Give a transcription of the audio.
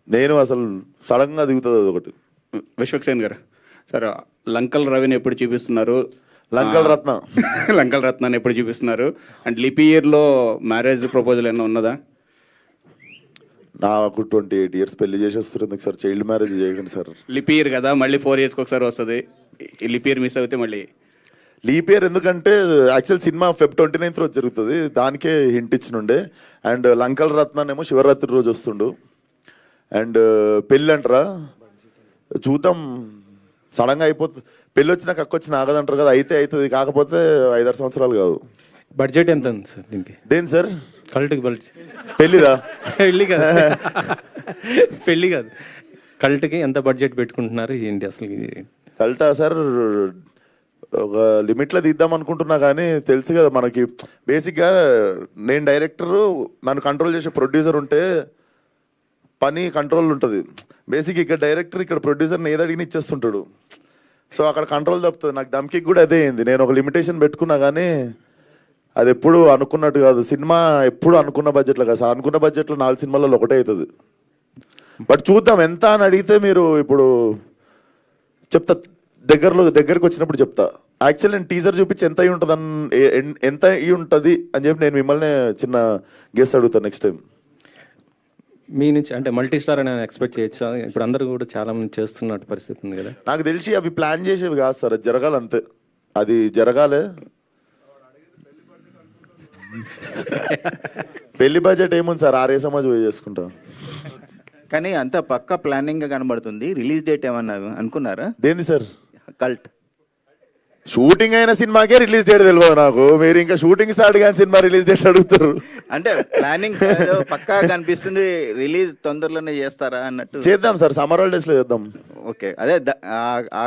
నేను అసలు సడన్గా దిగుతుంది అది ఒకటి. విశ్వక్సేన్ గారు, సార్ లంకల్ రవిని ఎప్పుడు చూపిస్తున్నారు? లంకల్ రత్న లంకల్ రత్నాన్ని ఎప్పుడు చూపిస్తున్నారు? అండ్ లిపి ఇయర్లో మ్యారేజ్ ప్రపోజల్ ఏమైనా ఉన్నదా? నాకు 28 years పెళ్లి చేసేస్తుంది సార్. చైల్డ్ మ్యారేజ్ చేయకండి సార్. లిపి ఇయర్ కదా, మళ్ళీ 4 years ఒకసారి వస్తుంది. ఈ లిపి ఇయర్ మిస్ అవుతే మళ్ళీ లీప్ ఇయర్ ఎందుకంటే యాక్చువల్ సినిమా Feb 29th రోజు జరుగుతుంది, దానికే హింట్ ఇచ్చినుండే. అండ్ లంకల్ రత్నాన్ని ఏమో శివరాత్రి రోజు వస్తుండు. అండ్ పెళ్ళి అంటారా చూద్దాం, సడన్గా అయిపోతుంది. పెళ్ళి వచ్చినాక అక్కొచ్చిన ఆగదంటారు కదా, అయితే అవుతుంది. కాకపోతే 5-6 సంవత్సరాలు కాదు. బడ్జెట్ ఎంత ఉంది సార్ దీనికి? దేని సార్? కల్ట్కి బడ్జెట్? పెళ్ళిదా? పెళ్ళి కాదు, పెళ్ళి కాదు, కల్ట్కి ఎంత బడ్జెట్ పెట్టుకుంటున్నారు ఏంటి అసలు? కల్టా సార్ ఒక లిమిట్లో తీద్దాం అనుకుంటున్నా, కానీ తెలుసు కదా మనకి. బేసిక్గా నేను డైరెక్టరు, నన్ను కంట్రోల్ చేసే ప్రొడ్యూసర్ ఉంటే పని కంట్రోల్ ఉంటుంది. బేసిక్ ఇక్కడ డైరెక్టర్, ఇక్కడ ప్రొడ్యూసర్ని ఏది అడిగిన ఇచ్చేస్తుంటాడు. సో అక్కడ కంట్రోల్ తప్పుతుంది. నాకు దమ్కి కూడా అదే అయింది. నేను ఒక లిమిటేషన్ పెట్టుకున్నా, కానీ అది ఎప్పుడు అనుకున్నట్టు కాదు. సినిమా ఎప్పుడు అనుకున్న బడ్జెట్లో కాదు సార్. అనుకున్న బడ్జెట్లో 4 సినిమాలలో ఒకటే అవుతుంది. బట్ చూద్దాం ఎంత అని అడిగితే మీరు ఇప్పుడు చెప్తా, దగ్గరకు వచ్చినప్పుడు చెప్తా. యాక్చువల్ నేను టీజర్ చూపించి ఎంత అయి ఉంటుంది ఎంత అయి ఉంటుంది అని చెప్పి నేను మిమ్మల్ని చిన్న గెస్ అడుగుతాను నెక్స్ట్ టైం. మీ నుంచి అంటే మల్టీ స్టార్ అని ఎక్స్పెక్ట్ చేయొచ్చా? ఇప్పుడు అందరూ కూడా చాలా మంది చేస్తున్నట్టు పరిస్థితి ఉంది కదా. నాకు తెలిసి అవి ప్లాన్ చేసేవి కాదు సార్, అది జరగాలి అంతే. అది జరగాలి. పెళ్లి బడ్జెట్ ఏముంది సార్, 6 సమాజ్ పోయి చేసుకుంటా. కానీ అంత పక్క ప్లానింగ్ గా కనబడుతుంది. రిలీజ్ డేట్ ఏమన్నా అనుకున్నారా? దేంది సార్? కల్ట్ షూటింగ్ అయిన సినిమాకే రిలీజ్ డేట్ తెలియదు నాకు. మీరు ఇంకా షూటింగ్ స్టార్ట్ కానీ సినిమా రిలీజ్ డేట్ అడుగుతారు. అంటే ప్లానింగ్ పక్కా కనిపిస్తుంది. రిలీజ్ తొందరలోనే చేస్తారా అన్నట్టు. చేద్దాం సార్, సమ్మర్ హాలిడేస్ లో చేద్దాం. ఓకే, అదే ఆ